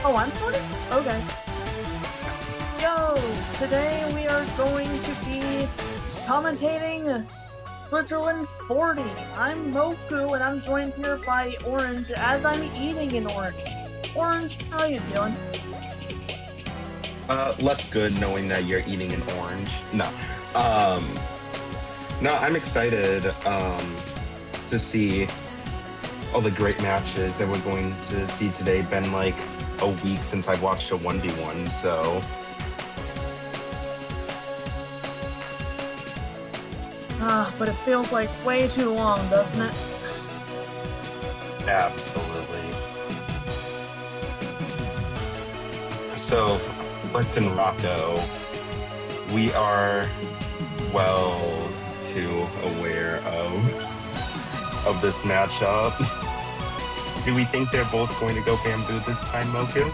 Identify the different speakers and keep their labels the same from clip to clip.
Speaker 1: Oh, I'm sorry? Okay. Yo, today we are going to be commentating Switzerland 40. I'm Moku, and I'm joined here by Orange as I'm eating an orange. Orange, how you doing?
Speaker 2: Less good knowing that you're eating an orange. No, I'm excited to see all the great matches that we're going to see today. Been like a week since I've watched a 1v1, so
Speaker 1: But it feels like way too long, doesn't it?
Speaker 2: absolutely. So, Fleckton Rocco, we are well too aware of this matchup. Do we think they're both going to go bamboo this time, Moku?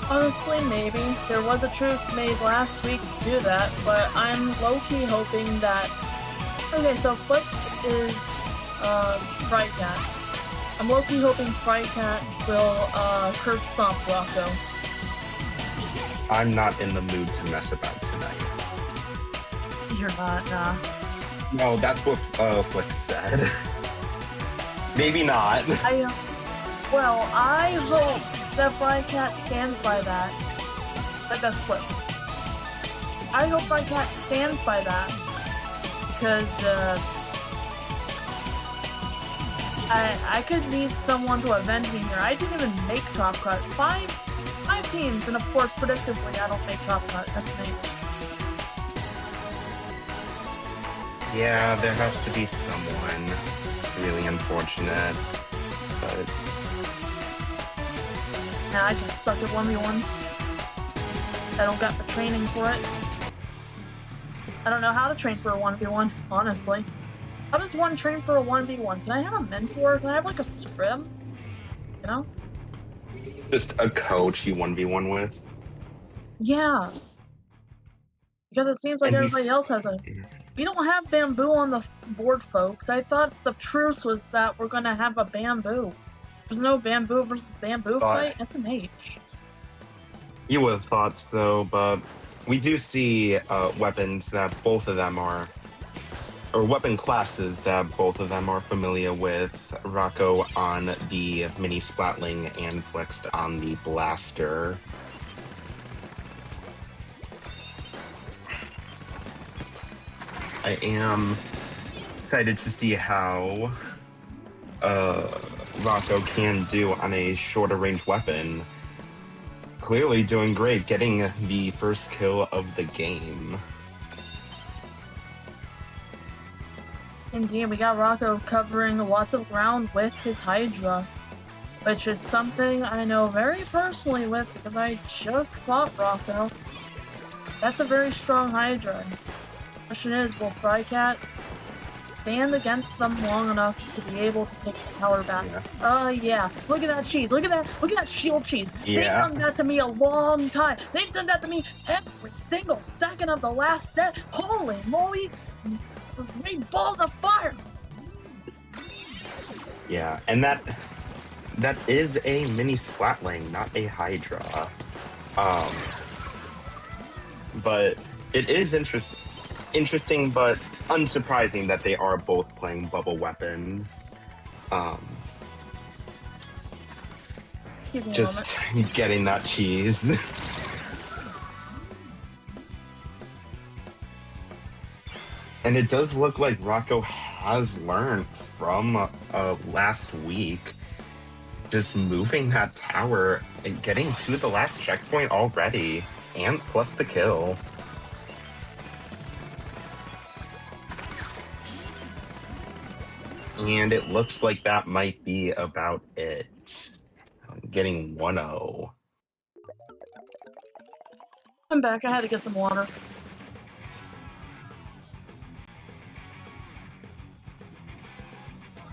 Speaker 1: Honestly, maybe. There was a truce made last week to do that, but I'm low-key hoping that... Okay, so Flex is Frycat. I'm low-key hoping Frycat will curb stomp Rocco.
Speaker 2: I'm not in the mood to mess about tonight.
Speaker 1: You're not, nah.
Speaker 2: No, that's what Flex said. Maybe not.
Speaker 1: Well, I hope that Frycat stands by that. But that's flipped. I hope Frycat stands by that. Because, I could need someone to avenge me here. I didn't even make Top Cut. Five teams, and of course, predictably, I don't make Top Cut. That's an H.
Speaker 2: Yeah, there has to be someone. It's really unfortunate, but
Speaker 1: Nah, I just suck at 1v1s. I don't got the training for it. I don't know how to train for a 1v1, honestly. How does one train for a 1v1? Can I have a mentor? Can I have like a scrim? You know?
Speaker 2: just a coach you 1v1 with.
Speaker 1: Yeah. Because it seems like
Speaker 2: And
Speaker 1: everybody else has a... We don't have bamboo on the board, folks. I thought the truce was that we're gonna have a bamboo. There's no bamboo versus bamboo fight? SMH.
Speaker 2: You would have thought so, but we do see weapons that both of them are, or weapon classes that both of them are familiar with. Rocco on the mini Splatling and Flexed on the Blaster. I am excited to see how Rocco can do on a shorter range weapon. Clearly doing great, getting the first kill of the game.
Speaker 1: Indeed, we got Rocco covering lots of ground with his Hydra, which is something I know very personally with because I just fought Rocco. That's a very strong Hydra. The question is, will Frycat stand against them long enough to be able to take the power back? Yeah. Look at that cheese. Look at that shield cheese.
Speaker 2: Yeah.
Speaker 1: They've done that to me a long time. They've done that to me every single second of the last set. Holy moly. Great balls of fire.
Speaker 2: Yeah, and that is a mini Splatling, not a Hydra. But it is interesting but unsurprising that they are both playing bubble weapons. Just getting that cheese. And it does look like Rocco has learned from last week, just moving that tower and getting to the last checkpoint already, and plus the kill. And it looks like that might be about it. Getting 1-0.
Speaker 1: I'm back. I had to get some water.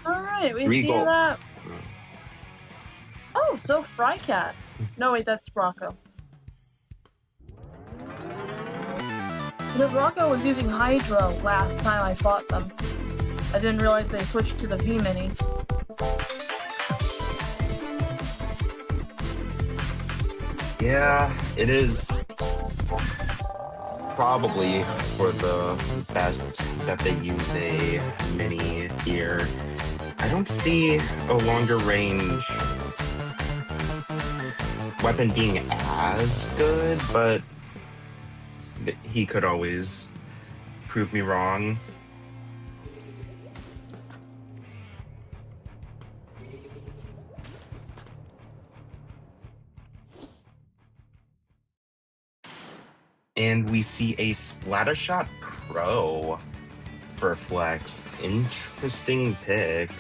Speaker 1: Alright, we see
Speaker 2: Regal.
Speaker 1: that. Oh, so Frycat. No, wait, that's Rocco. Because Rocco was using Hydra last time I fought them. I didn't realize they switched to the V-Mini.
Speaker 2: Yeah, it is probably for the best that they use a mini here. I don't see a longer range weapon being as good, but he could always prove me wrong. And we see a Splattershot Pro for Flex. Interesting pick.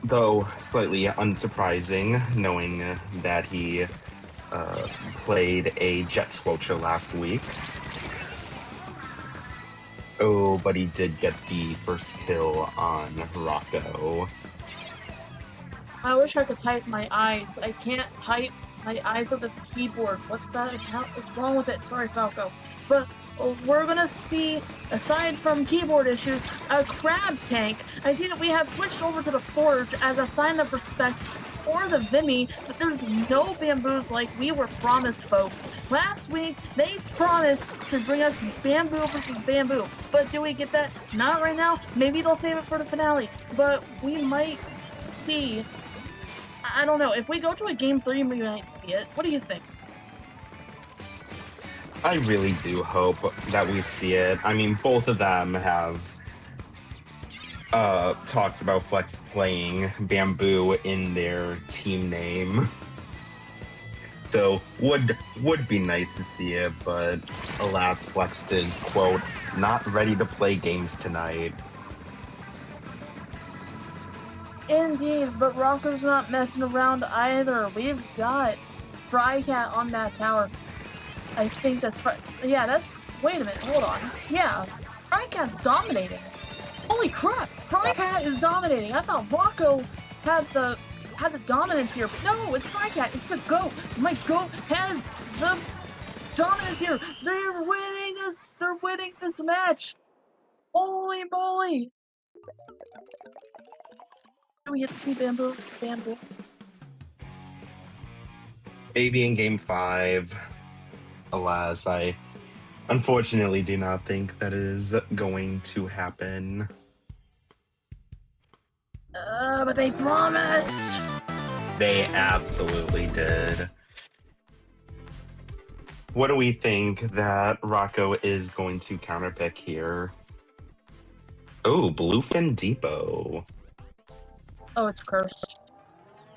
Speaker 2: Though slightly unsurprising, knowing that he played a Jet Squelcher last week. Oh, but he did get the first kill on Rocco.
Speaker 1: I wish I could type my eyes. I can't type my eyes with this keyboard. What's wrong with it? Sorry, Falco. But we're gonna see, aside from keyboard issues, a crab tank. I see that we have switched over to the Forge as a sign of respect for the Vimy, but there's no bamboos like we were promised, folks. Last week, they promised to bring us bamboo versus bamboo, but do we get that? Not right now. Maybe they'll save it for the finale, but we might see. I don't know. If we go to a game 3, we might see it. What do you think?
Speaker 2: I really do hope that we see it. I mean, both of them have talks about Flex playing Bamboo in their team name. So would be nice to see it, but alas, Flex is, quote, not ready to play games tonight.
Speaker 1: Indeed, but Rocco's not messing around either. We've got Frycat on that tower. I think that's right. Yeah, that's. Wait a minute, hold on. Yeah, Frycat's dominating. Holy crap! Frycat is dominating. I thought Rocco had the dominance here. No, it's Frycat. It's the GOAT. My GOAT has the dominance here. They're winning this. They're winning this match. Holy moly! We get to see Bamboo.
Speaker 2: Maybe in game 5. Alas, I unfortunately do not think that is going to happen.
Speaker 1: But they promised!
Speaker 2: They absolutely did. What do we think that Rocco is going to counterpick here? Oh, Bluefin Depot.
Speaker 1: Oh, it's cursed.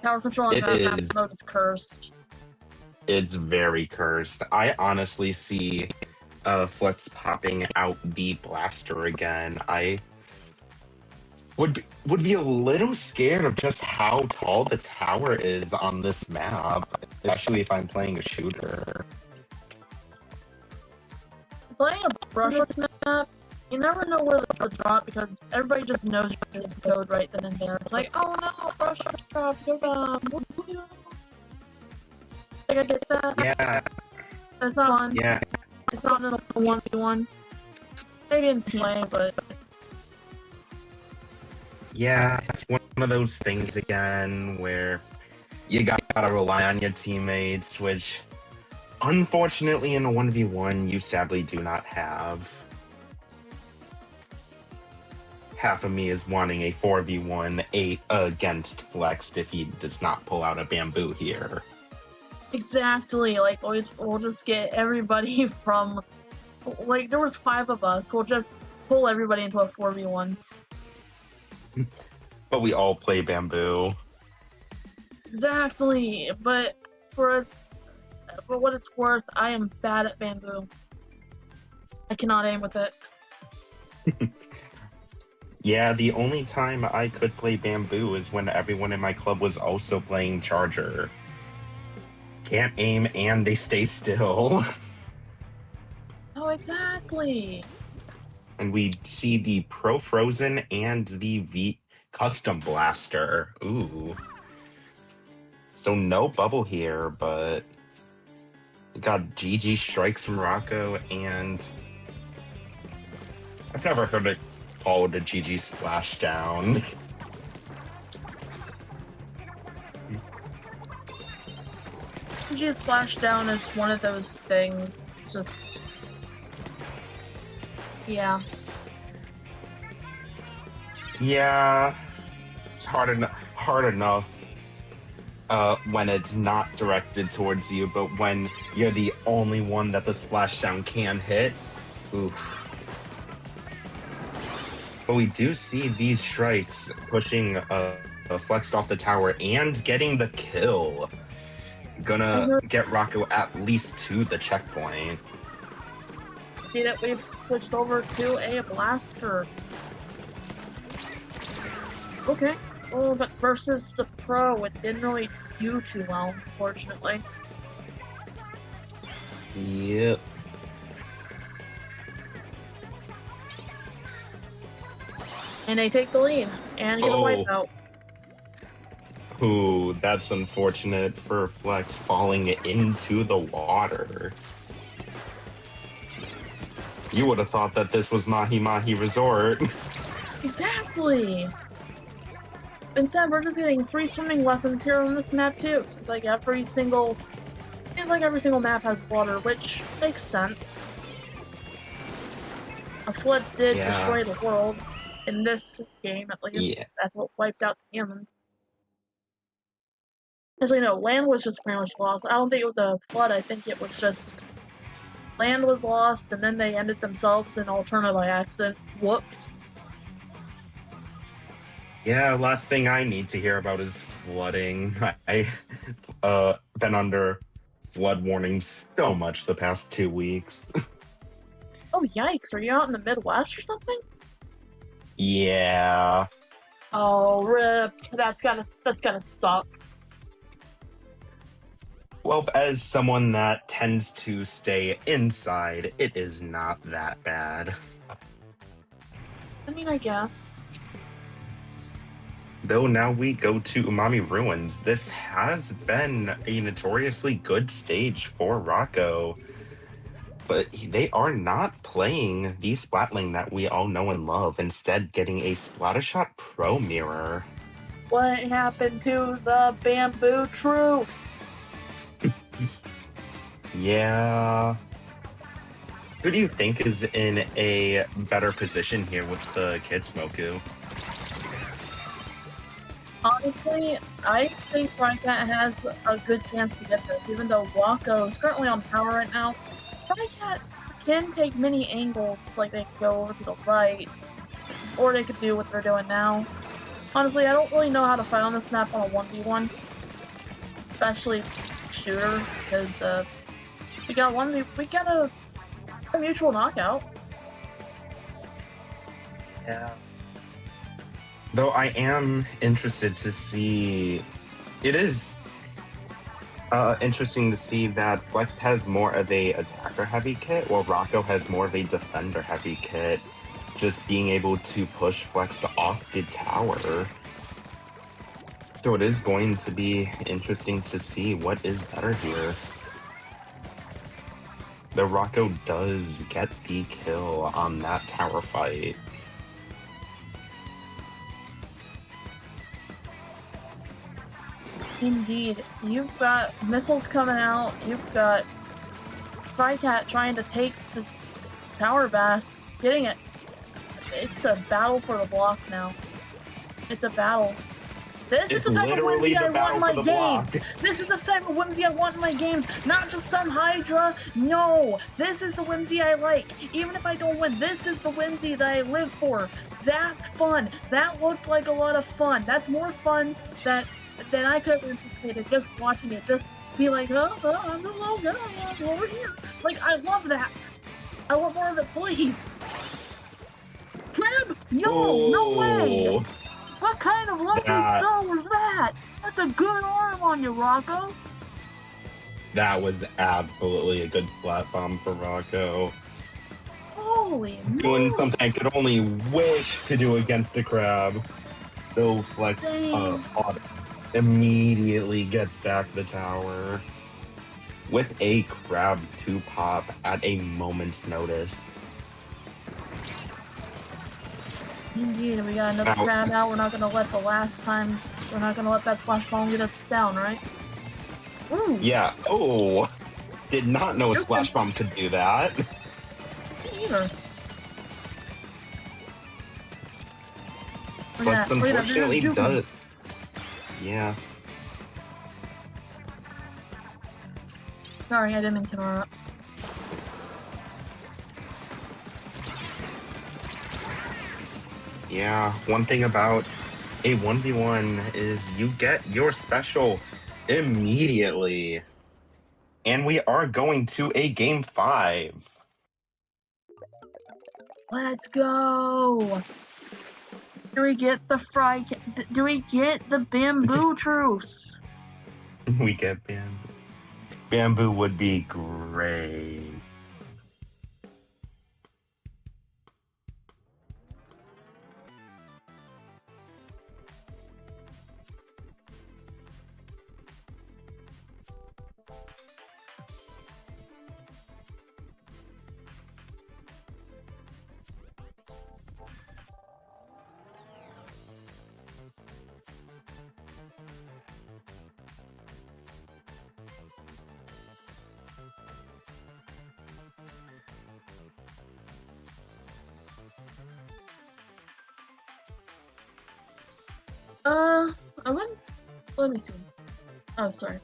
Speaker 1: Tower control on map mode is cursed.
Speaker 2: It's very cursed. I honestly see Flex popping out the blaster again. I would be a little scared of just how tall the tower is on this map, especially if I'm playing a shooter.
Speaker 1: Playing a brushless map, you never know where the drop because everybody just knows your code right then and there. It's like, oh no, brushless drop, go down. Like, I get that.
Speaker 2: Yeah.
Speaker 1: That's not fun.
Speaker 2: Yeah.
Speaker 1: It's not in a 1v1. Maybe in play, but.
Speaker 2: Yeah, it's one of those things again where you gotta rely on your teammates, which unfortunately in a 1v1 you sadly do not have. Half of me is wanting a 4v1 8 against Flex if he does not pull out a bamboo here.
Speaker 1: Exactly, like we'll just get everybody from Like, there was 5 of us. We'll just pull everybody into a 4v1.
Speaker 2: But we all play bamboo.
Speaker 1: Exactly, but for what it's worth, I am bad at bamboo. I cannot aim with it.
Speaker 2: Yeah, the only time I could play bamboo is when everyone in my club was also playing charger. Can't aim and they stay still.
Speaker 1: Oh, exactly.
Speaker 2: And we see the Pro Frozen and the V Custom Blaster. Ooh. So no bubble here, but we got GG strikes from Rocco, and I've never heard it called a GG splashdown.
Speaker 1: GG Splashdown is one of those things. It's just, yeah.
Speaker 2: Yeah, it's hard enough when it's not directed towards you, but when you're the only one that the splashdown can hit, oof. But we do see these strikes pushing Flexed off the tower and getting the kill. Gonna get Rocco at least to the checkpoint.
Speaker 1: See that we've switched over to a blaster. Okay. Oh, but versus the pro, it didn't really do too well, unfortunately.
Speaker 2: Yep.
Speaker 1: And they take the lead and get a wipeout.
Speaker 2: Ooh, that's unfortunate for Flex falling into the water. You would have thought that this was Mahi Mahi Resort.
Speaker 1: Exactly. Instead, we're just getting free swimming lessons here on this map too. It's like every single map has water, which makes sense. A flood did destroy the world in this game, at least.
Speaker 2: Yeah.
Speaker 1: That's what wiped out the humans. Actually, no, land was just pretty much lost. I don't think it was a flood. I think it was just land was lost, and then they ended themselves in Alterna by accident. Whoops.
Speaker 2: Yeah, last thing I need to hear about is flooding. I've been under flood warnings so much the past 2 weeks.
Speaker 1: Oh, yikes. Are you out in the Midwest or something?
Speaker 2: Yeah.
Speaker 1: Oh, rip. That's gotta suck.
Speaker 2: Well, as someone that tends to stay inside, it is not that bad.
Speaker 1: I mean, I guess.
Speaker 2: Though now we go to Umami Ruins. This has been a notoriously good stage for Rocco, but they are not playing the Splatling that we all know and love, instead getting a Splattershot Pro Mirror.
Speaker 1: What happened to the bamboo truce?
Speaker 2: Yeah. Who do you think is in a better position here with the Kidsmoku?
Speaker 1: Honestly, I think Frycat has a good chance to get this, even though Wako is currently on power right now. Frycat can take many angles, like they could go over to the right, or they could do what they're doing now. Honestly, I don't really know how to fight on this map on a 1v1, especially shooter, because we got a mutual knockout.
Speaker 2: Yeah. Though I am interested to see, it is interesting to see that Flex has more of a attacker heavy kit, while Rocco has more of a defender heavy kit. Just being able to push Flex off the tower. So it is going to be interesting to see what is better here. The Rocco does get the kill on that tower fight.
Speaker 1: Indeed. You've got missiles coming out, you've got Frycat trying to take the tower back, getting it. It's a battle for the block now. It's a battle. This is
Speaker 2: It's
Speaker 1: the type of
Speaker 2: literally
Speaker 1: whimsy I
Speaker 2: the
Speaker 1: want in
Speaker 2: battle for
Speaker 1: my
Speaker 2: the
Speaker 1: games.
Speaker 2: block.
Speaker 1: This is the type of whimsy I want in my games. Not just some Hydra. No, this is the whimsy I like. Even if I don't win, this is the whimsy that I live for. That's fun. That looked like a lot of fun. That's more fun than I could have anticipated just watching it. Just be like, I'm this little guy over here. Like, I love that. I want more of it, please. Crab? Yo, no way.
Speaker 2: Oh,
Speaker 1: What kind of lovely
Speaker 2: that
Speaker 1: throw was that? That's a good arm on you, Rocco.
Speaker 2: that was absolutely a good flat bomb for Rocco.
Speaker 1: Holy
Speaker 2: Doing
Speaker 1: moly.
Speaker 2: something I could only wish to do against a crab. So Flex
Speaker 1: Dang.
Speaker 2: immediately gets back to the tower with a crab 2-pop at a moment's notice.
Speaker 1: Indeed, we got another
Speaker 2: Now,
Speaker 1: crab out. We're not gonna let that splash bomb get us down, right? Ooh,
Speaker 2: yeah. Oh, did not know a
Speaker 1: stupid.
Speaker 2: splash bomb could do that.
Speaker 1: Me either.
Speaker 2: But
Speaker 1: Look at that, they're
Speaker 2: unfortunately,
Speaker 1: just juking.
Speaker 2: does. Yeah.
Speaker 1: Sorry, I didn't mean to interrupt.
Speaker 2: Yeah. One thing about a 1v1 is you get your special immediately. And we are going to a game 5.
Speaker 1: Let's go. Do we get the do we get the bamboo truce?
Speaker 2: We get bamboo. Bamboo would be great.
Speaker 1: I wouldn't. Let me see. Oh, sorry.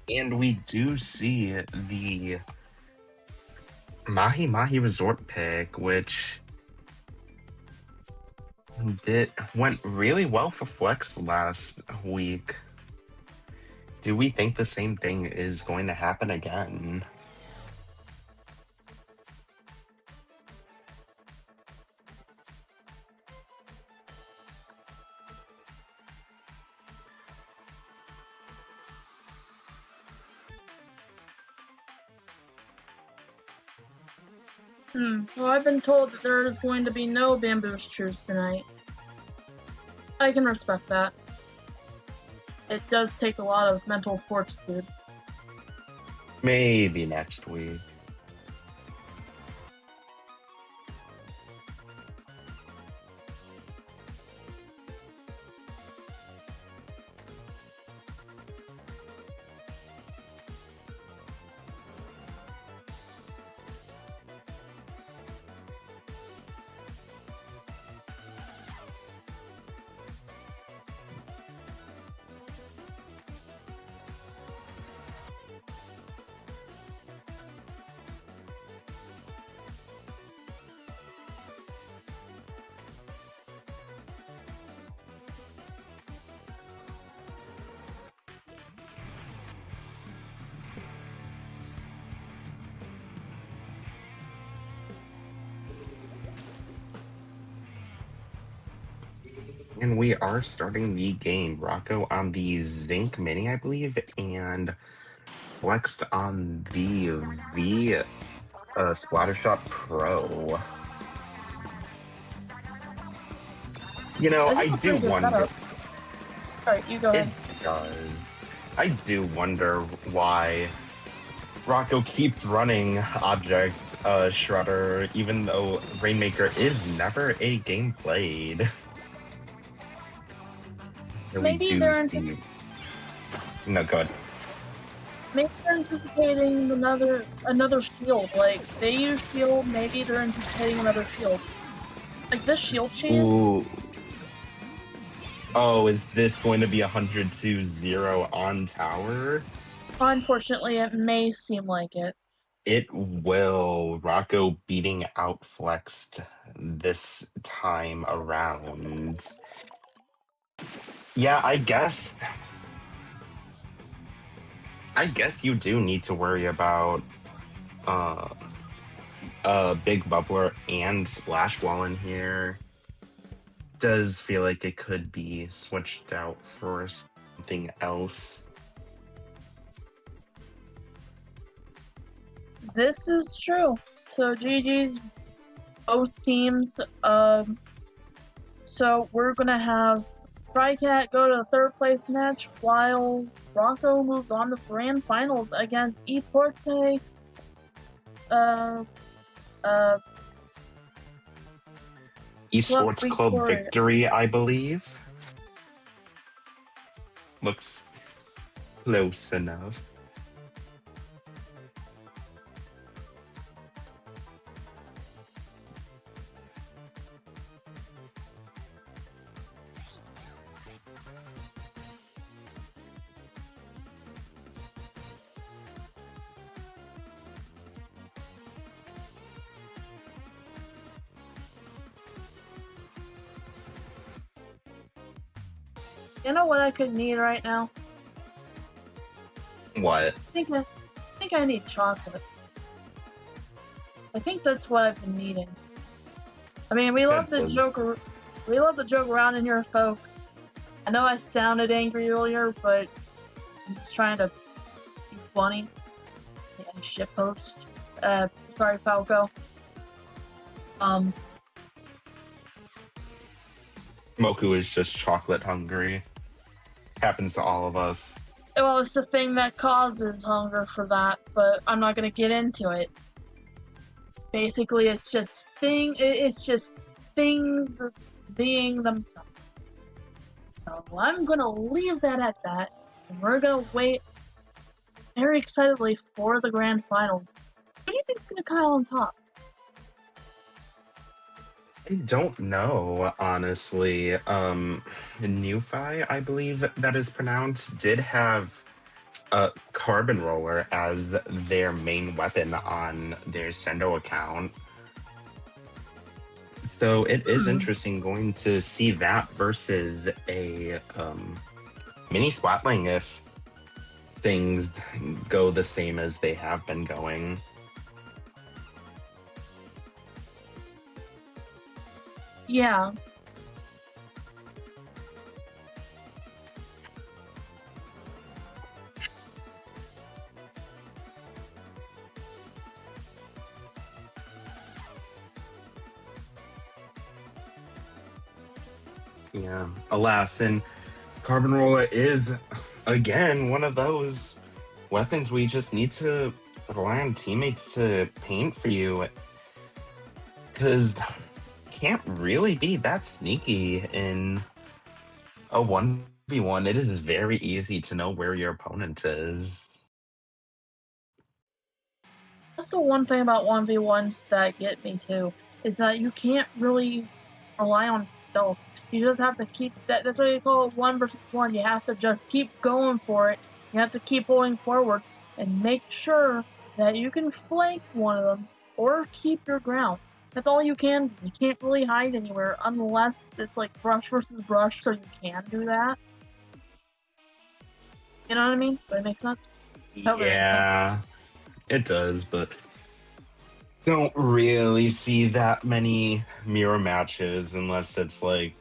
Speaker 2: And we do see the Mahi Mahi Resort pick, which went really well for Flex last week. Do we think the same thing is going to happen again?
Speaker 1: Well, I've been told that there is going to be no bamboo's truce tonight. I can respect that. It does take a lot of mental fortitude.
Speaker 2: Maybe next week. And we are starting the game. Rocco on the Zinc Mini, I believe, and Flexed on the V Splattershot Pro. You know,
Speaker 1: This
Speaker 2: I
Speaker 1: is a
Speaker 2: do
Speaker 1: pretty good
Speaker 2: wonder.
Speaker 1: setup. Alright, you go
Speaker 2: It
Speaker 1: ahead.
Speaker 2: does. I do wonder why Rocco keeps running Object Shredder, even though Rainmaker is never a game played. And we
Speaker 1: Maybe
Speaker 2: do
Speaker 1: they're
Speaker 2: see. No, good.
Speaker 1: maybe they're anticipating another shield. Like they use shield, maybe they're anticipating another shield. Like this shield chase.
Speaker 2: Ooh. Oh, is this going to be 100-0 on tower?
Speaker 1: Unfortunately, it may seem like it.
Speaker 2: It will. Rocco beating out Flexed this time around. Yeah, I guess you do need to worry about uh Big Bubbler and Splash Wall in here. Does feel like it could be switched out for something else.
Speaker 1: This is true. So GG's both teams. So we're gonna have Trycat go to the third place match while Rocco moves on to grand finals against Eporte.
Speaker 2: Esports Club
Speaker 1: Victoria.
Speaker 2: Victory, I believe. Looks close enough.
Speaker 1: You know what I could need right now?
Speaker 2: What?
Speaker 1: I think I need chocolate. I think that's what I've been needing. I mean, we love to joke around in here, folks. I know I sounded angry earlier, but I'm just trying to be funny. Yeah, shitpost. Sorry, Falco.
Speaker 2: Moku is just chocolate hungry. Happens to all of us.
Speaker 1: Well, it's the thing that causes hunger for that, but I'm not gonna get into it. Basically, it's just things being themselves. So I'm gonna leave that at that, and we're gonna wait very excitedly for the grand finals. Who do you think's gonna come out on top?
Speaker 2: I don't know, honestly. Newfi, I believe that is pronounced, did have a Carbon Roller as their main weapon on their Sendo account. So it is interesting going to see that versus a mini Splatling if things go the same as they have been going.
Speaker 1: Yeah.
Speaker 2: Yeah. Alas, and Carbon Roller is again one of those weapons we just need to rely on teammates to paint for you. Because can't really be that sneaky in a 1v1. It is very easy to know where your opponent is.
Speaker 1: That's the one thing about 1v1s that get me too, is that you can't really rely on stealth. You just have to keep that's what you call it 1 versus 1. You have to just keep going for it. You have to keep going forward and make sure that you can flank one of them or keep your ground. That's all you can. You can't really hide anywhere unless it's like brush versus brush, so you can do that. You know what I mean? Does that make sense?
Speaker 2: Yeah, it does, but don't really see that many mirror matches unless it's like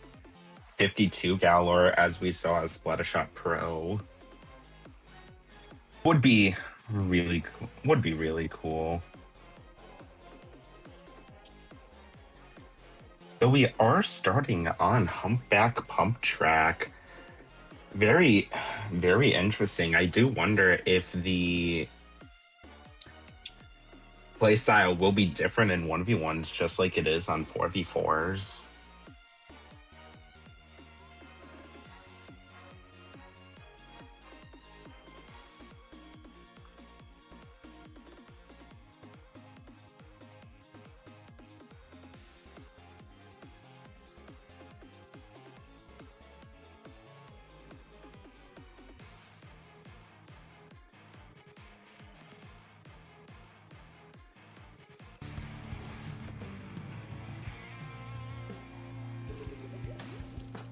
Speaker 2: 52 Galor, as we saw as Splattershot Pro, would be really cool. So we are starting on Humpback Pump Track. Very, very interesting. I do wonder if the playstyle will be different in 1v1s, just like it is on 4v4s.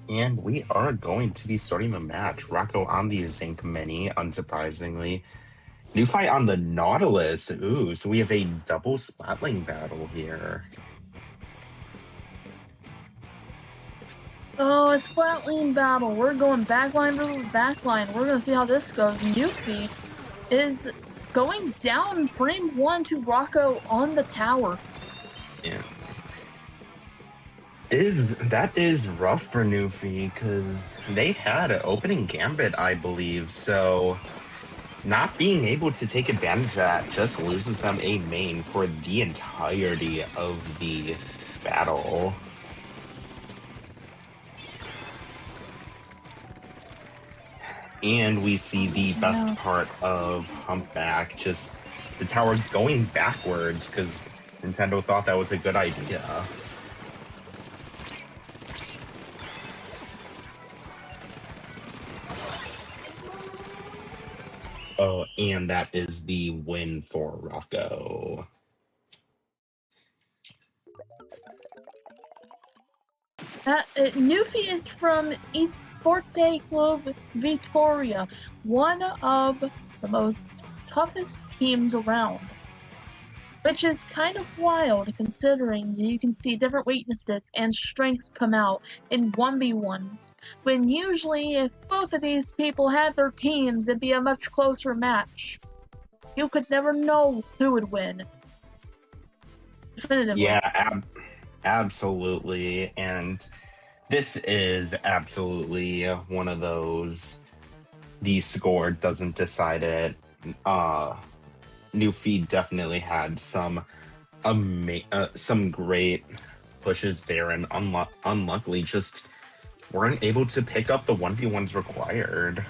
Speaker 2: And we are going to be starting the match. Rocco on the Zinc Mini, unsurprisingly. New fight on the Nautilus. Ooh, so we have a double splatling battle here.
Speaker 1: Oh, it's flatline battle. We're going backline versus backline. We're gonna see how this goes. Newfie is going down frame 1 to Rocco on the tower.
Speaker 2: Yeah. That is rough for Newfie, because they had an opening gambit, I believe, so not being able to take advantage of that just loses them a main for the entirety of the battle. And we see the best part of Humpback, just the tower going backwards, because Nintendo thought that was a good idea. Oh, and that is the win for Rocco.
Speaker 1: Newfie is from Esporte Club Vitoria, one of the most toughest teams around. Which is kind of wild considering you can see different weaknesses and strengths come out in 1v1s, when usually if both of these people had their teams it'd be a much closer match. You could never know who would win. Definitively.
Speaker 2: Yeah, absolutely. And this is absolutely one of those, the score doesn't decide it. Newfie definitely had some great pushes there, and unluckily just weren't able to pick up the 1v1s required.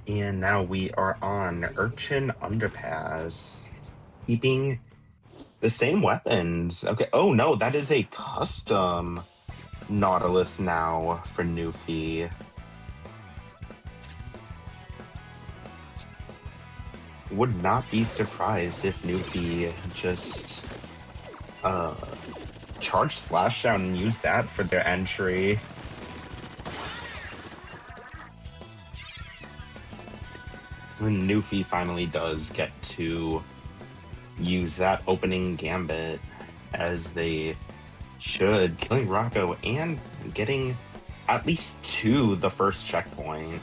Speaker 2: And now we are on Urchin Underpass, keeping the same weapons. Okay. Oh no, that is a custom Nautilus now for Newfie. Would not be surprised if Newfie just charge Splashdown and use that for their entry. When Newfie finally does get to use that opening gambit, as they should, killing Rocco and getting at least to the first checkpoint.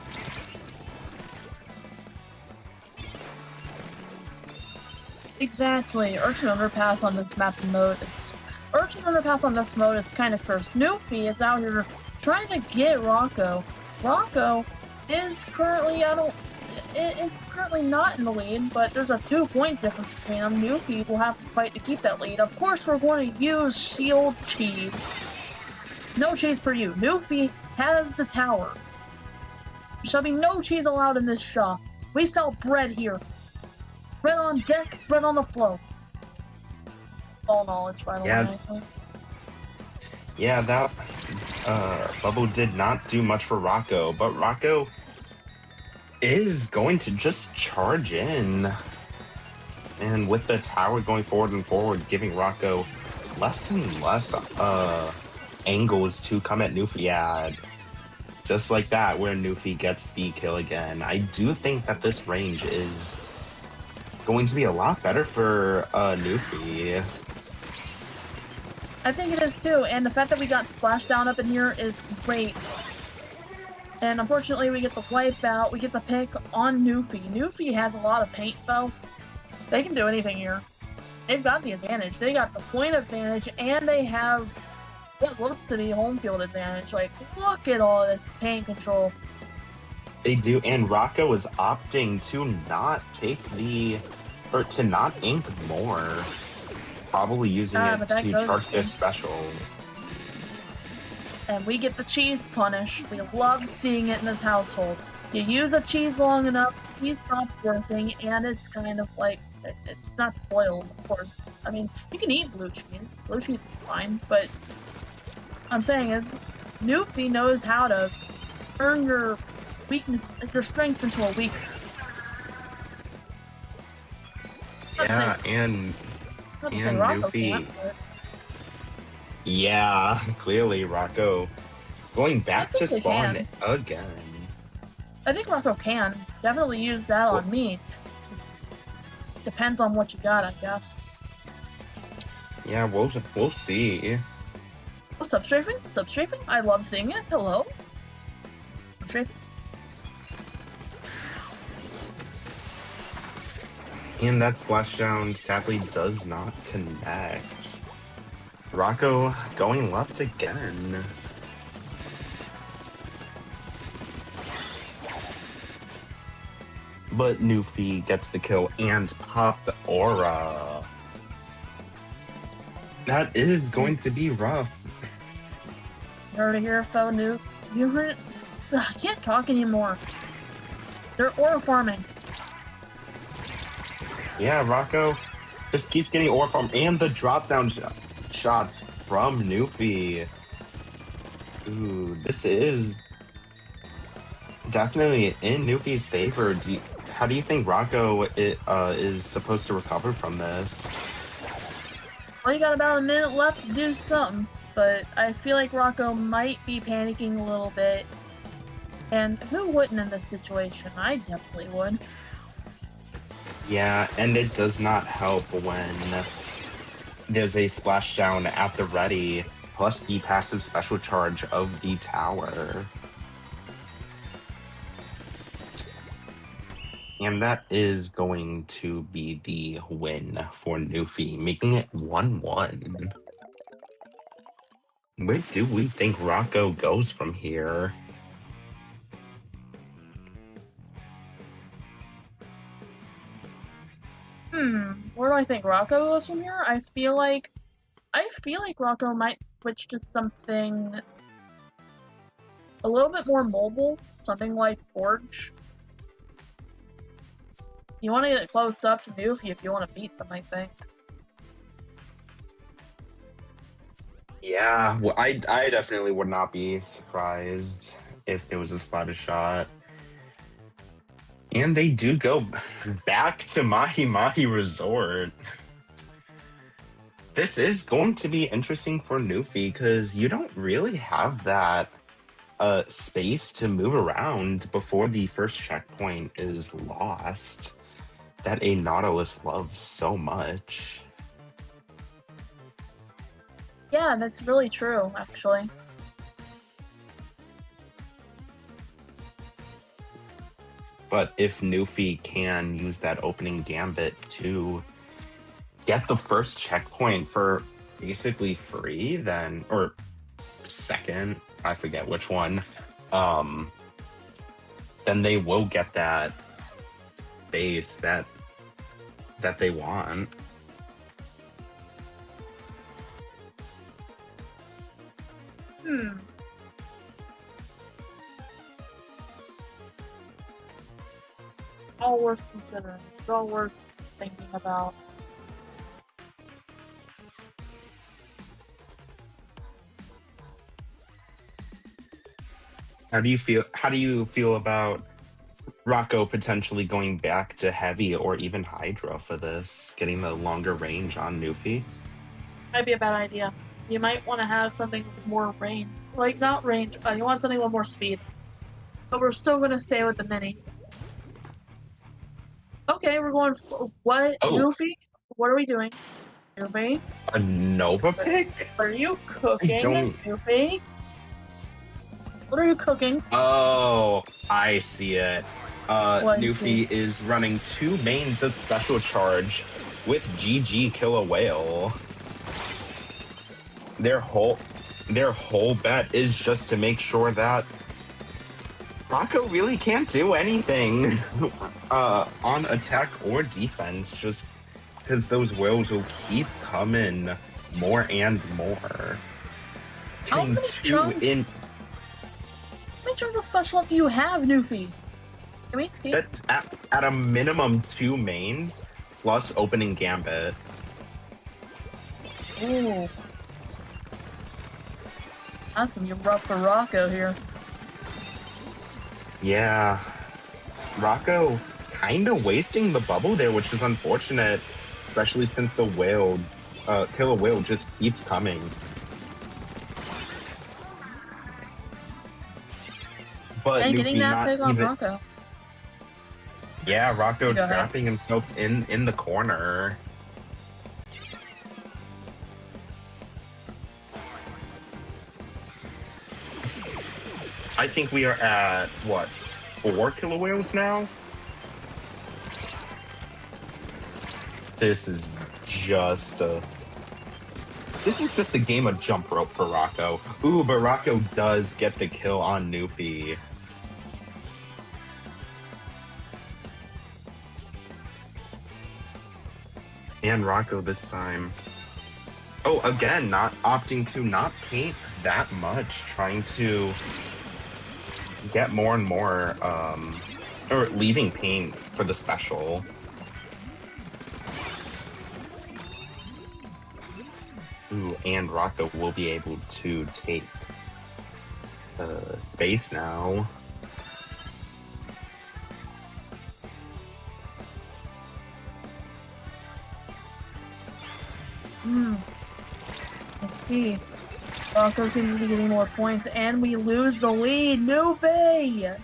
Speaker 1: Exactly. Urchin Underpass on this map mode. Urchin Underpass on this mode is kind of cursed. Newfie is out here trying to get Rocco. Rocco is currently is currently not in the lead, but there's a 2-point difference between them. Newfie will have to fight to keep that lead. Of course, we're going to use shield cheese. No cheese for you. Newfie has the tower. There shall be no cheese allowed in this shop. We sell bread here. Bread on deck, bread on the floor. All knowledge, by the way.
Speaker 2: Yeah, that bubble did not do much for Rocco, but Rocco is going to just charge in. And with the tower going forward and forward, giving Rocco less and less angles to come at Newfie. Yeah, just like that, where Newfie gets the kill again. I do think that this range is going to be a lot better for Newfie.
Speaker 1: I think it is too, and the fact that we got Splashdown up in here is great. And unfortunately, we get the Wipeout, we get the pick on Newfie. Newfie has a lot of paint, though. They can do anything here. They've got the advantage. They got the point advantage, and they have what looks to be home field advantage. Like, look at all this paint control.
Speaker 2: They do, and Rocco is opting to not take or to not ink more. Probably using it to charge their special.
Speaker 1: And we get the cheese punish. We love seeing it in this household. You use a cheese long enough, cheese stops working, and it's kind of like, it's not spoiled, of course. I mean, you can eat blue cheese. Blue cheese is fine, but what I'm saying is, Newfie knows how to turn your strengths into a weakness.
Speaker 2: Yeah, and Newfie. Yeah, clearly Rocco going back to spawn again.
Speaker 1: I think Rocco can definitely use that on me. Just depends on what you got, I guess.
Speaker 2: Yeah, we'll see.
Speaker 1: Oh, substrafing? Substrafing? I love seeing it. Hello? Substrafing?
Speaker 2: And that splashdown sadly does not connect. Rocco going left again. But Newfie gets the kill and pop the aura. That is going to be rough.
Speaker 1: You heard it here, fellow noob. You heard it? Ugh, I can't talk anymore. They're aura farming.
Speaker 2: Yeah, Rocco just keeps getting aura farm and the drop down shots from Newfie. Ooh, this is definitely in Newfie's favor. How do you think Rocco is supposed to recover from this?
Speaker 1: Well, you got about a minute left to do something, but I feel like Rocco might be panicking a little bit. And who wouldn't in this situation? I definitely would.
Speaker 2: Yeah, and it does not help when there's a splashdown at the ready, plus the passive special charge of the tower. And that is going to be the win for Newfie, making it 1-1. Where do we think Rocco goes from here?
Speaker 1: Where do I think Rocco goes from here? I feel like Rocco might switch to something a little bit more mobile, something like Forge. You want to get close up to Newfie if you want to beat them, I think.
Speaker 2: Yeah, well, I definitely would not be surprised if there was a splatter shot. And they do go back to Mahi Mahi Resort. This is going to be interesting for Newfie because you don't really have that space to move around before the first checkpoint is lost that a Nautilus loves so much.
Speaker 1: Yeah, that's really true, actually.
Speaker 2: But if Newfie can use that opening gambit to get the first checkpoint for basically free, then, or second, I forget which one, then they will get that base that they want.
Speaker 1: All worth considering. It's all worth thinking about.
Speaker 2: How do you feel about Rocco potentially going back to heavy or even Hydra for this, getting the longer range on Newfie?
Speaker 1: Might be a bad idea. You might want to have something with more range. Like, not range, you want something with more speed. But we're still going to stay with the mini. Okay. Okay, we're going for what?
Speaker 2: Oh,
Speaker 1: Goofy? What are we doing? Goofy?
Speaker 2: a Nova pick?
Speaker 1: What are you
Speaker 2: I
Speaker 1: cooking?
Speaker 2: don't.
Speaker 1: Goofy? What are you cooking?
Speaker 2: Oh, I see it.
Speaker 1: What is
Speaker 2: Newfie is running 2 mains of special charge with GG Kill a Whale. Their whole bet is just to make sure that Rocco really can't do anything on attack or defense, just because those whales will keep coming more and more.
Speaker 1: How
Speaker 2: Getting
Speaker 1: many
Speaker 2: 2
Speaker 1: chunks?
Speaker 2: in
Speaker 1: How many chunks of special up do you have, Newfie? Can we see?
Speaker 2: that at a minimum 2 mains plus opening gambit.
Speaker 1: Ooh. That's gonna be rough for Rocco here.
Speaker 2: Yeah. Rocco kind of wasting the bubble there, which is unfortunate, especially since the whale, killer whale just keeps coming. But
Speaker 1: And getting
Speaker 2: Nuki
Speaker 1: that
Speaker 2: not
Speaker 1: pick on
Speaker 2: even.
Speaker 1: Rocco.
Speaker 2: Yeah, Rocco
Speaker 1: Go ahead.
Speaker 2: trapping himself in the corner. I think we are at what, 4 killer whales now? This is just a game of jump rope for Rocco. Ooh, but Rocco does get the kill on Newfie. And Rocco this time. Oh, again, not opting to not paint that much, trying to get more and more, or leaving paint for the special. Ooh, and Rocco will be able to take space now.
Speaker 1: Let's see. Rocco seems to be getting more points, and we lose the lead. Newfie!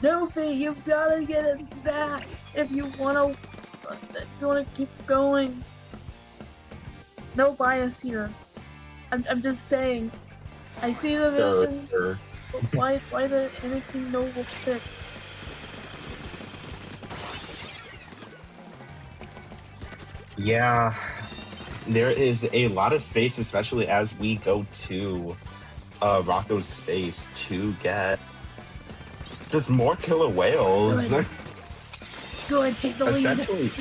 Speaker 1: Newfie, you've got to get it back if you want to keep going. No bias here. I'm just saying. I see the vision.
Speaker 2: Sure.
Speaker 1: But why the anything noble pick?
Speaker 2: Yeah, there is a lot of space, especially as we go to Rocco's space to get just more killer whales.
Speaker 1: Good, take the lead.
Speaker 2: Essentially,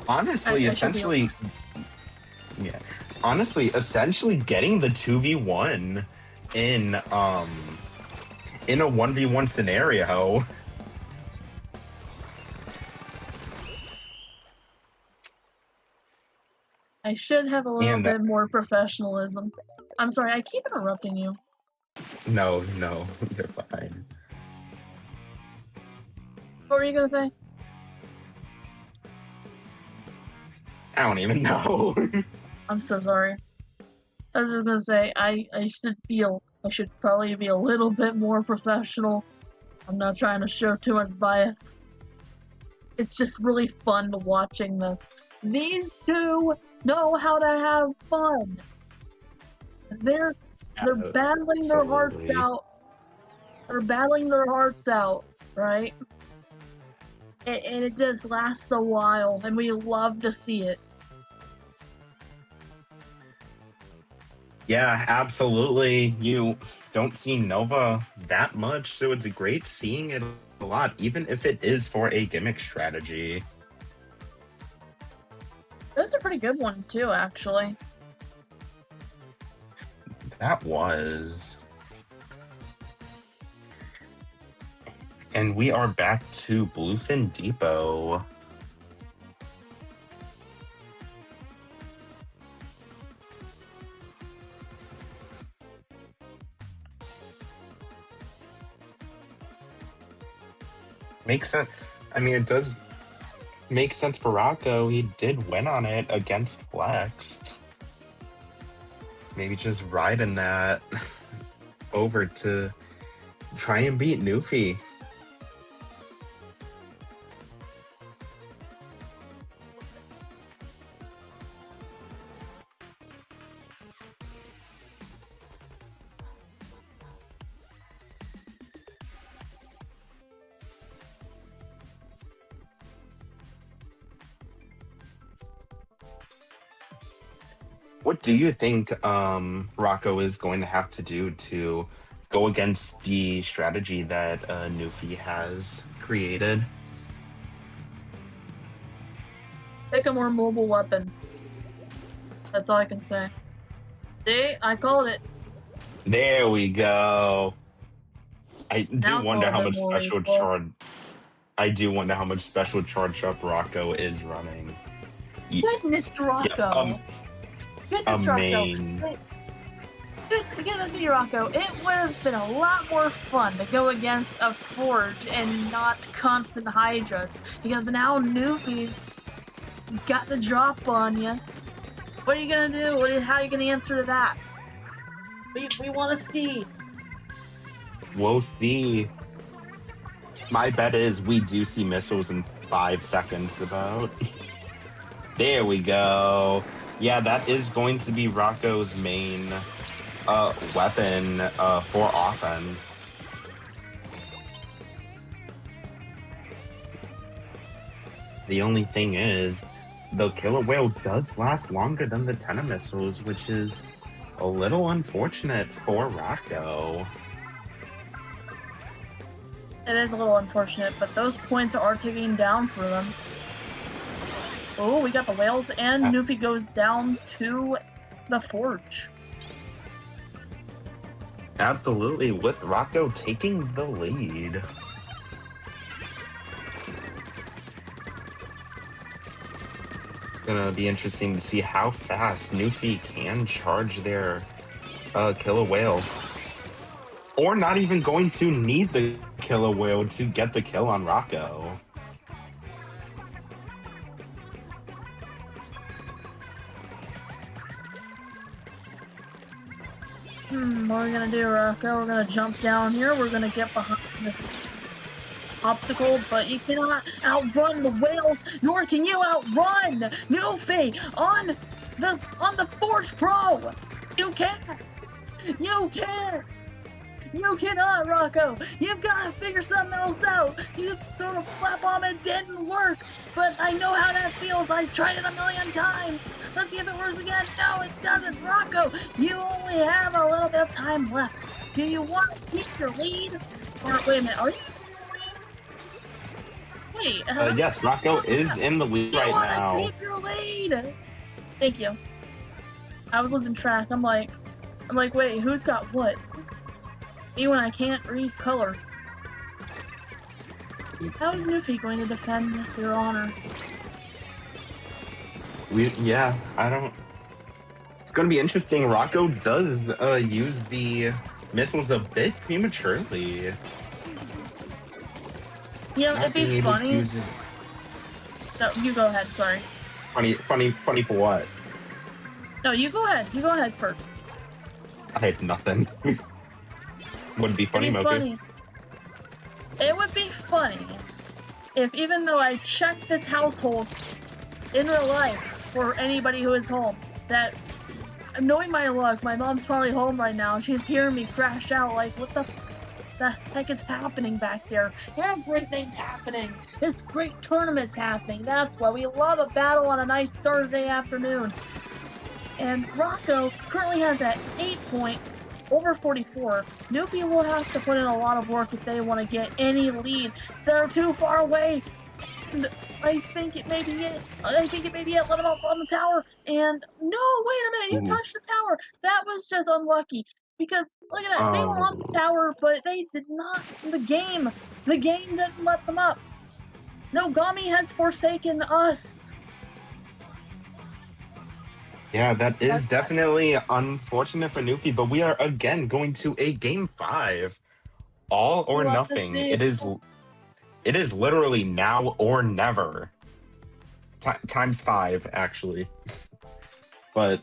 Speaker 2: honestly, essentially, yeah, honestly, essentially getting the 2v1 in a 1v1 scenario.
Speaker 1: I should have a little bit more professionalism. I'm sorry, I keep interrupting you.
Speaker 2: No, you're fine.
Speaker 1: What were you gonna say?
Speaker 2: I don't even know.
Speaker 1: I'm so sorry. I was just gonna say I should probably be a little bit more professional. I'm not trying to show too much bias. It's just really fun watching this. These two know how to have fun. They're battling their hearts out. They're battling their hearts out, right? And it just lasts a while, and we love to see it.
Speaker 2: Yeah, absolutely. You don't see Nova that much, so it's great seeing it a lot, even if it is for a gimmick strategy.
Speaker 1: That's a pretty good one, too, actually.
Speaker 2: That was. And we are back to Bluefin Depot. Makes sense. I mean, it does make sense for Rocco. He did win on it against Flex. Maybe just riding that over to try and beat Newfie. What do you think Rocco is going to have to do to go against the strategy that Nufi has created?
Speaker 1: Pick a more mobile weapon. That's all I can say. See, I called it.
Speaker 2: There we go. I do
Speaker 1: Now it's a
Speaker 2: wonder
Speaker 1: little
Speaker 2: how
Speaker 1: bit
Speaker 2: much
Speaker 1: more
Speaker 2: special
Speaker 1: lethal.
Speaker 2: charge. I do wonder how much special charge up Rocco is running. Ye-
Speaker 1: Goodness,
Speaker 2: Yeah,
Speaker 1: Rocco.
Speaker 2: a
Speaker 1: Goodness, Rocco.
Speaker 2: main.
Speaker 1: Goodness, Rocco. It would have been a lot more fun to go against a Forge and not constant Hydras, because now Newfies got the drop on you. What are you gonna do? How are you gonna answer to that? We want to see.
Speaker 2: We'll see. My bet is we do see missiles in 5 seconds about. There we go. Yeah, that is going to be Rocco's main weapon for offense. The only thing is, the killer whale does last longer than the tenor missiles, which is a little unfortunate for Rocco.
Speaker 1: It is a little unfortunate, but those points are ticking down for them. Oh, we got the whales, and Newfie goes down to the Forge.
Speaker 2: Absolutely, with Rocco taking the lead. Gonna be interesting to see how fast Newfie can charge their killer whale. Or not even going to need the killer whale to get the kill on Rocco.
Speaker 1: What are we gonna do, Rocco? We're gonna jump down here. We're gonna get behind this obstacle, but you cannot outrun the whales, nor can you outrun Newfie on the Forge Pro. You can't. You can't. You cannot, Rocco. You've got to figure something else out. You threw a flat bomb, it didn't work. But I know how that feels. I've tried it a million times. Let's see if it works again. No, it doesn't. Rocco, you only have a little bit of time left. Do you want to keep your lead? Or, wait a minute, are you? Wait.
Speaker 2: Yes, Rocco is in the lead right now.
Speaker 1: Keep your lead. Thank you. I was losing track. I'm like, wait, who's got what? Me when I can't read color. How is Newfie going to defend your honor?
Speaker 2: I don't. It's going to be interesting. Rocco does use the missiles a bit prematurely.
Speaker 1: Yeah, it'd be funny. No, you go ahead. Sorry.
Speaker 2: Funny for what?
Speaker 1: No, you go ahead. You go ahead first.
Speaker 2: I had nothing. Would be funny, Moku.
Speaker 1: It would be funny if, even though I checked this household in real life for anybody who is home, that, knowing my luck, my mom's probably home right now. She's hearing me crash out like, what the heck is happening back there? Everything's happening. This great tournament's happening. That's why we love a battle on a nice Thursday afternoon. And Rocco currently has that 8 point over 44. Newfie will have to put in a lot of work if they want to get any lead. They're too far away. And I think it may be it. Let them up on the tower. And no, wait a minute. You touched the tower. That was just unlucky. Because, look at that. They were on the tower, but they did not. The game didn't let them up. No, Gami has forsaken us.
Speaker 2: Yeah, that is definitely unfortunate for Newfie, but we are again going to a game 5. All or nothing. It is literally now or never. Times 5, actually. But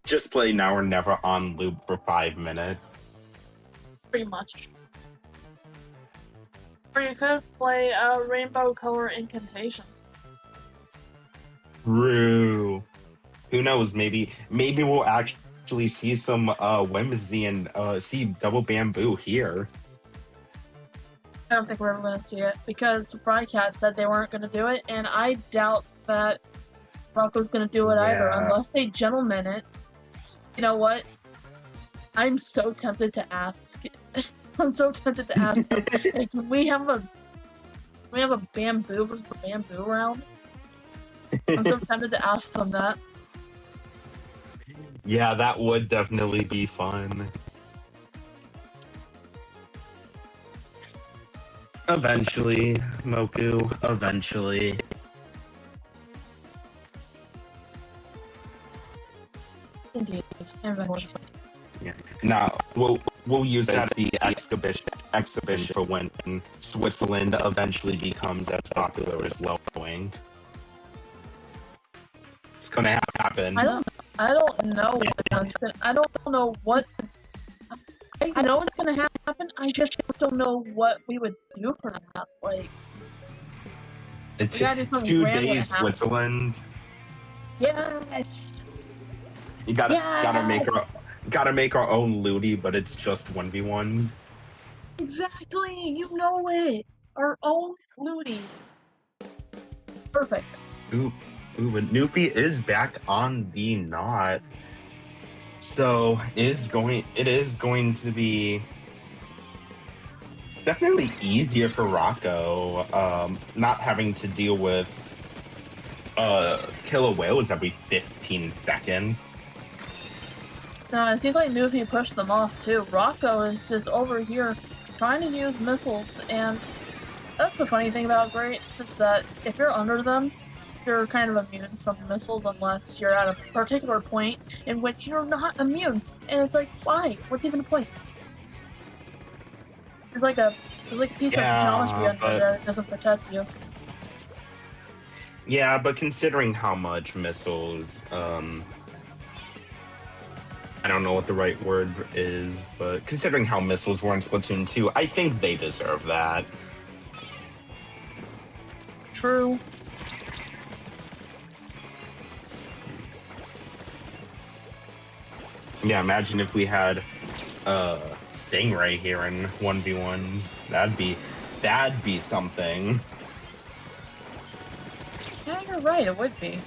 Speaker 2: just play now or never on loop for 5 minutes.
Speaker 1: Pretty much. Or you could play a rainbow color incantation.
Speaker 2: True. Who knows? Maybe we'll actually see some whimsy and see double bamboo here.
Speaker 1: I don't think we're ever going to see it because Frycat said they weren't going to do it, and I doubt that Rocco's going to do it either
Speaker 2: Yeah.
Speaker 1: unless they gentleman it. You know what? I'm so tempted to ask. I'm so tempted to ask them, hey, can we have a bamboo versus the bamboo round? I'm so tempted to ask them that.
Speaker 2: Yeah, that would definitely be fun. Eventually, Moku. Eventually.
Speaker 1: Indeed, eventually.
Speaker 2: Yeah. Now we'll use that as the exhibition for when Switzerland eventually becomes as popular as Lowing. It's gonna happen.
Speaker 1: I don't know. I don't know what. I know it's gonna happen. I just don't know what we would do for that. Like, we gotta do something
Speaker 2: 2
Speaker 1: grand when it
Speaker 2: days
Speaker 1: happens.
Speaker 2: Switzerland.
Speaker 1: Yes.
Speaker 2: You gotta
Speaker 1: Yes!
Speaker 2: gotta make our own Ludi, but it's just 1v1s.
Speaker 1: Exactly. You know it. Our own Ludi. Perfect.
Speaker 2: Ooh, but Noopy is back on the knot. So it is going to be definitely easier for Rocco, not having to deal with killer whales every 15 seconds.
Speaker 1: No, it seems like Nufi pushed them off too. Rocco is just over here trying to use missiles, and that's the funny thing about Great is that if you're under them, you're kind of immune from missiles unless you're at a particular point in which you're not immune. And it's like, why? What's even the point? There's like a piece of geometry under there that doesn't protect you.
Speaker 2: Yeah, but considering how much missiles, I don't know what the right word is, but considering how missiles were in Splatoon 2, I think they deserve that.
Speaker 1: True.
Speaker 2: Yeah, imagine if we had Stingray here in 1v1s. That'd be something.
Speaker 1: Yeah, you're right, it would be.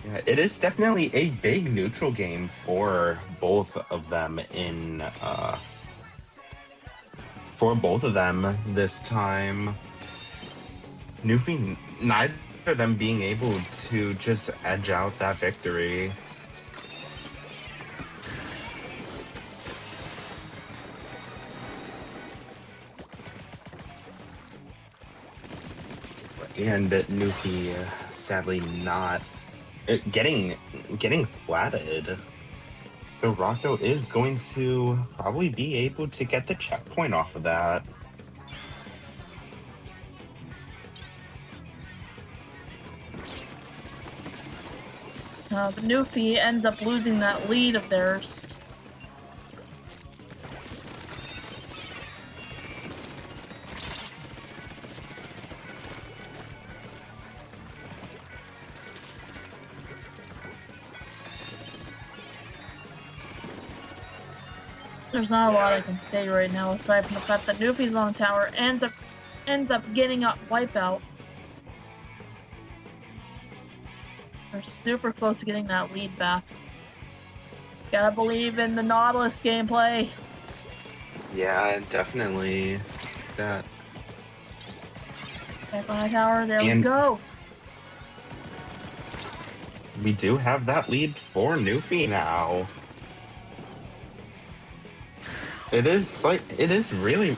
Speaker 2: Yeah, it is definitely a big neutral game for both of them this time. Neither of them being able to just edge out that victory. And Nufi sadly not getting splatted. So Rocco is going to probably be able to get the checkpoint off of that.
Speaker 1: But Nufi ends up losing that lead of theirs. There's not a lot I can say right now aside from the fact that Nufi's on tower ends up getting a wipeout. They're super close to getting that lead back. Gotta believe in the Nautilus gameplay.
Speaker 2: Yeah, definitely. That.
Speaker 1: Back on the tower, there we go.
Speaker 2: We do have that lead for Nufi now. It is really,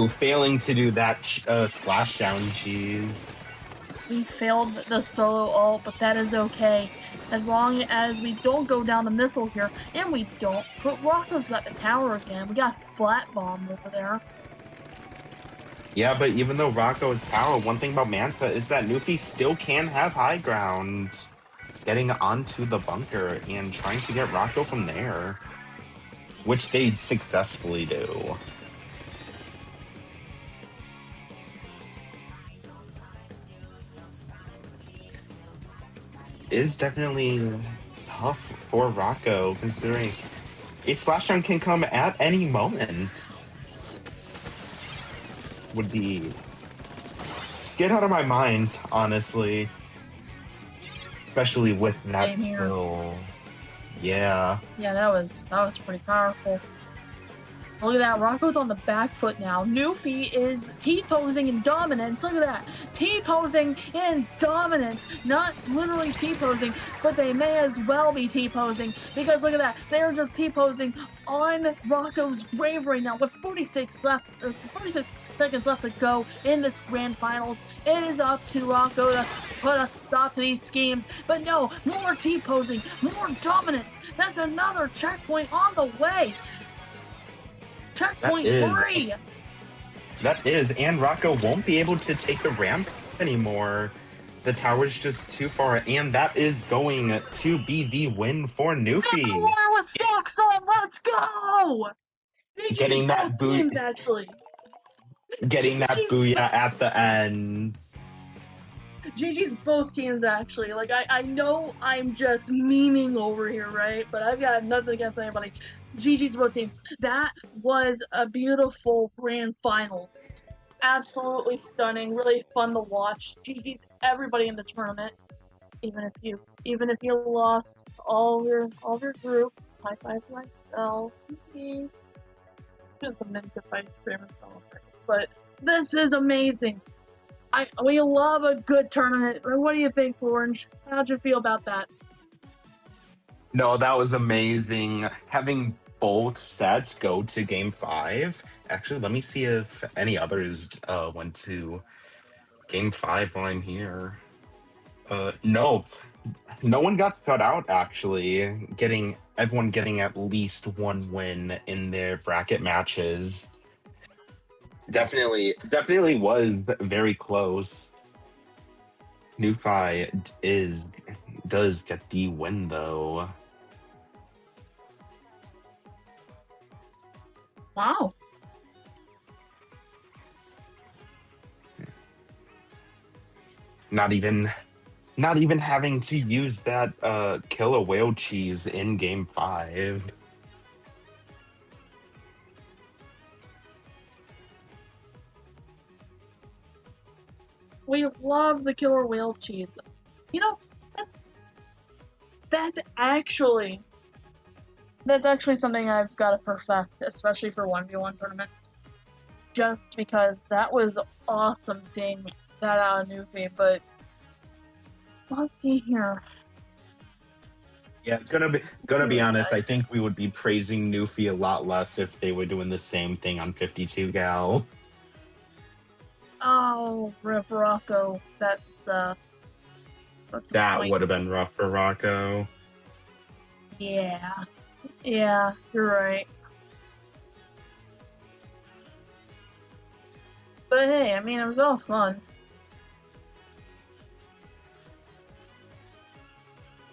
Speaker 2: failing to do that splashdown cheese.
Speaker 1: We failed the solo ult, but that is okay. As long as we don't go down the missile here, and we don't. But Rocco's got the tower again. We got Splat Bomb over there.
Speaker 2: Yeah, but even though Rocco is tower, one thing about Mantha is that Nufi still can have high ground. Getting onto the bunker and trying to get Rocco from there. Which they successfully do. Is definitely tough for Rocco, considering A splashdown can come at any moment. Would be get out of my mind, honestly. Especially with that
Speaker 1: Same here.
Speaker 2: kill. Yeah.
Speaker 1: Yeah, that was pretty powerful. Look at that. Rocco's on the back foot now. Newfie is T-posing in dominance. Look at that. T-posing in dominance. Not literally T-posing, but they may as well be T-posing because look at that. They're just T-posing on Rocco's grave right now with 46 seconds left to go in this grand finals. It is up to Rocco to put a stop to these schemes. But no, more T-posing, more dominance. That's another checkpoint on the way. Checkpoint 3!
Speaker 2: That is, and Rocco won't be able to take the ramp anymore. The tower's just too far, and that is going to be the win for Newfie.
Speaker 1: Wow, with socks on, let's go!
Speaker 2: Getting that
Speaker 1: teams, actually.
Speaker 2: Getting that booyah at the end.
Speaker 1: GG's both teams, actually. Like, I know I'm just memeing over here, right? But I've got nothing against anybody. GG's both teams. That was a beautiful grand finals. Absolutely stunning, really fun to watch. GG's everybody in the tournament. Even if you lost all your groups, high five myself. Just a minute to fight but this is amazing. We love a good tournament. What do you think, Orange? How'd you feel about that?
Speaker 2: No, that was amazing. Having both sets go to game 5. Actually, let me see if any others went to game 5 while I'm here. No, no one got cut out, actually. Everyone getting at least one win in their bracket matches. Definitely was very close. Newfie does get the win, though.
Speaker 1: Wow.
Speaker 2: Not even having to use that killer whale cheese in game 5.
Speaker 1: We love the killer whale cheese. You know, that's actually something I've got to perfect, especially for 1v1 tournaments. Just because that was awesome seeing that out of Newfie, but let's see here.
Speaker 2: Yeah, gonna be honest, I think we would be praising Newfie a lot less if they were doing the same thing on 52 Gal.
Speaker 1: Oh, rip Rocco. That
Speaker 2: would have been rough for Rocco.
Speaker 1: Yeah, you're right. But hey, I mean, it was all fun.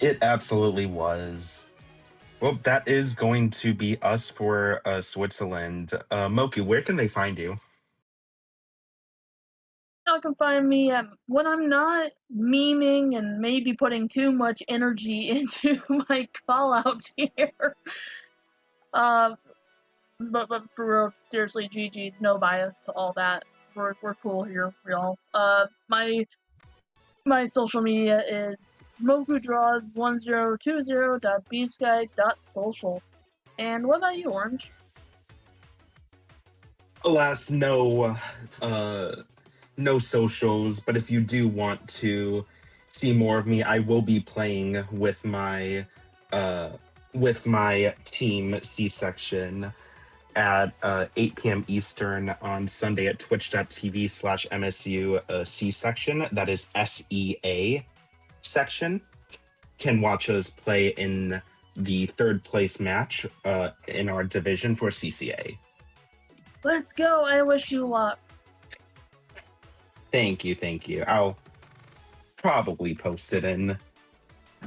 Speaker 2: It absolutely was. Well, that is going to be us for Switzerland. Moku, where can they find you?
Speaker 1: You can find me when I'm not memeing and maybe putting too much energy into my callouts here. But for real, seriously, GG, no bias, all that. We're cool here, y'all. My social media is mokudraws1020.bsky.social. And what about you, Orange?
Speaker 2: Alas, no socials, but if you do want to see more of me, I will be playing with my team C-section at 8 p.m. Eastern on Sunday at twitch.tv/MSU C-section. That is SEA section. Can watch us play in the third place match in our division for CCA.
Speaker 1: Let's go. I wish you luck.
Speaker 2: Thank you. I'll probably post it in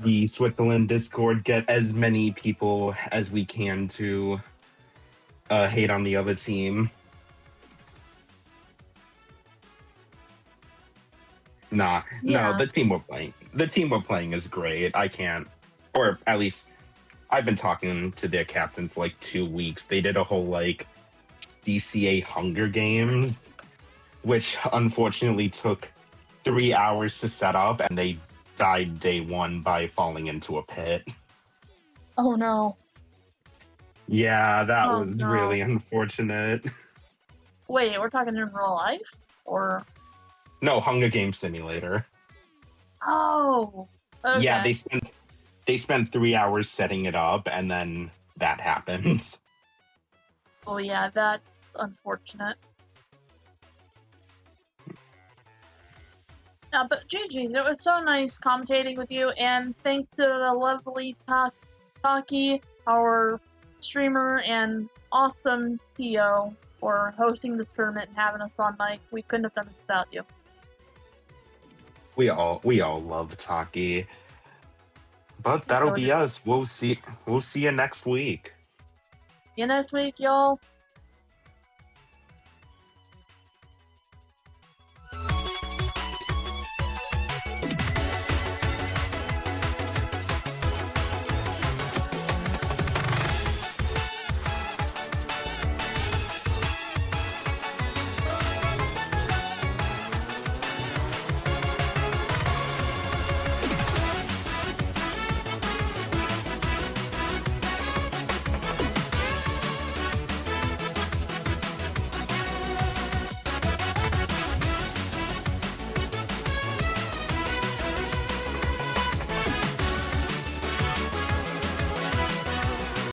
Speaker 2: the Switzerland Discord. Get as many people as we can to hate on the other team. No, the team we're playing is great. I can't, or at least I've been talking to their captain for like 2 weeks. They did a whole like DCA Hunger Games, which unfortunately took 3 hours to set up, and they died day one by falling into a pit.
Speaker 1: Oh no.
Speaker 2: Yeah, that
Speaker 1: Oh
Speaker 2: was
Speaker 1: no.
Speaker 2: really unfortunate.
Speaker 1: Wait, we're talking in real life? Or
Speaker 2: No, Hunger Games Simulator.
Speaker 1: oh,
Speaker 2: Yeah,
Speaker 1: okay.
Speaker 2: they spent 3 hours setting it up, and then that happens.
Speaker 1: Oh yeah, that's unfortunate. Yeah, but GG's, it was so nice commentating with you, and thanks to the lovely Taki, our streamer, and awesome Theo for hosting this tournament and having us on mic. We couldn't have done this without you.
Speaker 2: We all love Taki. But that'll
Speaker 1: So,
Speaker 2: be us. We'll see you next week.
Speaker 1: see you next week, y'all.